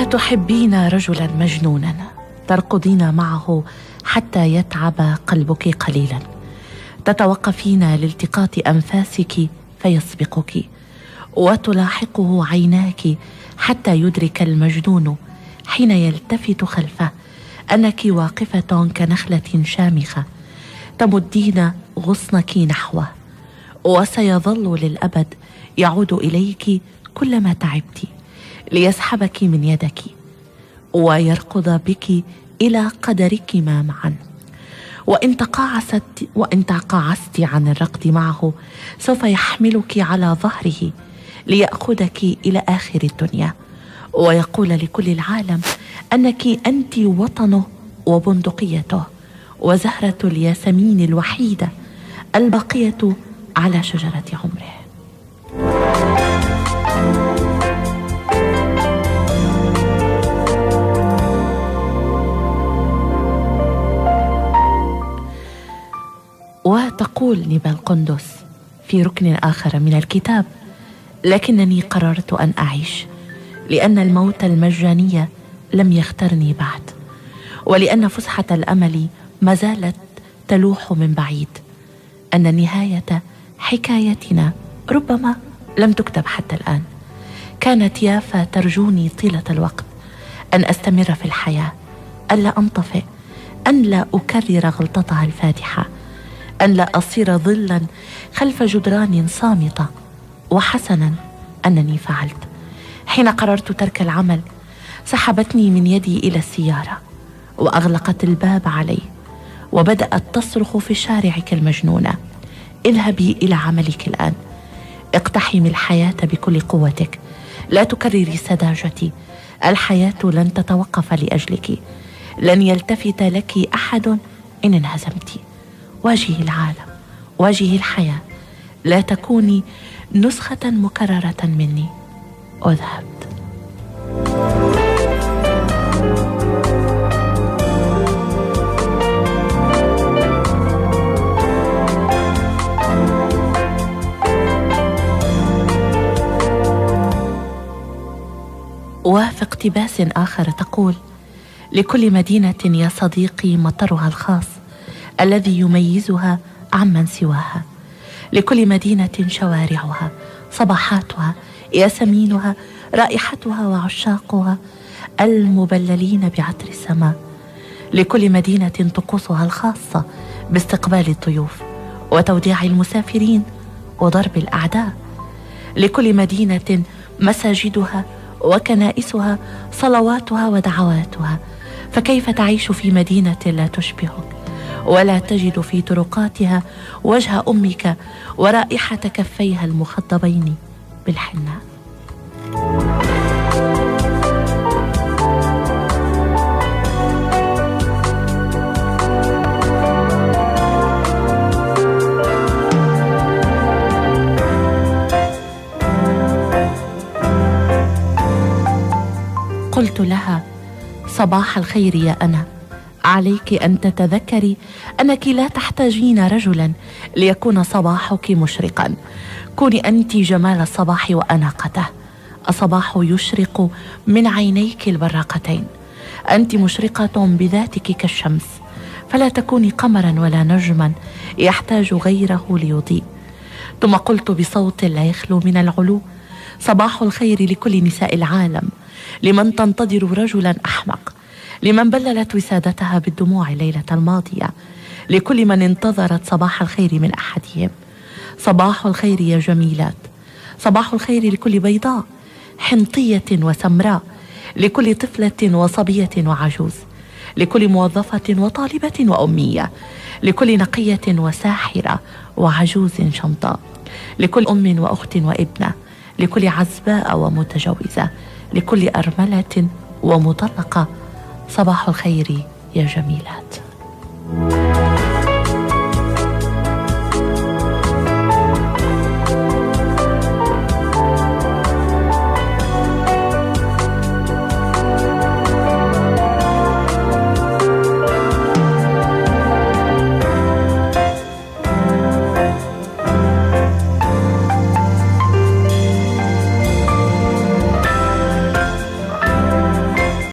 لا تحبين رجلا مجنونا ترقدين معه حتى يتعب قلبك قليلا، تتوقفين لالتقاط أنفاسك فيسبقك، وتلاحقه عيناك حتى يدرك المجنون حين يلتفت خلفه أنك واقفة كنخلة شامخة تمدين غصنك نحوه، وسيظل للأبد يعود إليك كلما تعبت ليسحبك من يدك ويركض بك إلى قدركما معا. وإن تقاعست عن الركض معه سوف يحملك على ظهره ليأخذك إلى آخر الدنيا ويقول لكل العالم أنك أنت وطنه وبندقيته وزهرة الياسمين الوحيدة الباقية على شجرة عمره. وتقول نبال قندس في ركن آخر من الكتاب: لكنني قررت أن أعيش لأن الموت المجاني لم يخترني بعد، ولأن فسحة الأمل ما زالت تلوح من بعيد، أن نهاية حكايتنا ربما لم تكتب حتى الآن. كانت يافا ترجوني طيلة الوقت أن أستمر في الحياة، أن لا أنطفئ، أن لا أكرر غلطتها الفادحة، أن لا أصير ظلا خلف جدران صامتة. وحسنا أنني فعلت. حين قررت ترك العمل سحبتني من يدي إلى السيارة وأغلقت الباب علي وبدأت تصرخ في الشارع كالمجنونة: اذهبي إلى عملك الآن، اقتحمي الحياة بكل قوتك، لا تكرري سذاجتي، الحياة لن تتوقف لأجلك، لن يلتفت لك أحد إن انهزمت. واجهي العالم، واجهي الحياة، لا تكوني نسخة مكررة مني. وذهبت. وفي اقتباس آخر تقول: لكل مدينة يا صديقي مطرها الخاص الذي يميزها عمن سواها، لكل مدينة شوارعها، صباحاتها، ياسمينها، رائحتها، وعشاقها المبللين بعطر السماء، لكل مدينة طقوسها الخاصة باستقبال الضيوف وتوديع المسافرين وضرب الأعداء، لكل مدينة مساجدها وكنائسها، صلواتها ودعواتها. فكيف تعيش في مدينة لا تشبهك ولا تجد في طرقاتها وجه أمك ورائحة كفيها المخضبين بالحناء؟ قلت لها: صباح الخير يا أنا، عليك أن تتذكري أنك لا تحتاجين رجلا ليكون صباحك مشرقا. كوني أنت جمال الصباح وأناقته. الصباح يشرق من عينيك البراقتين، أنت مشرقة بذاتك كالشمس، فلا تكوني قمرا ولا نجما يحتاج غيره ليضيء. ثم قلت بصوت لا يخلو من العلو: صباح الخير لكل نساء العالم، لمن تنتظر رجلا أحمق، لمن بللت وسادتها بالدموع الليلة الماضية، لكل من انتظرت صباح الخير من أحدهم. صباح الخير يا جميلات، صباح الخير لكل بيضاء حنطية وسمراء، لكل طفلة وصبية وعجوز، لكل موظفة وطالبة وأمية، لكل نقية وساحرة وعجوز شمطاء، لكل أم وأخت وابنة، لكل عزباء ومتجوزة، لكل أرملة ومطلقة. صباح الخير يا جميلات.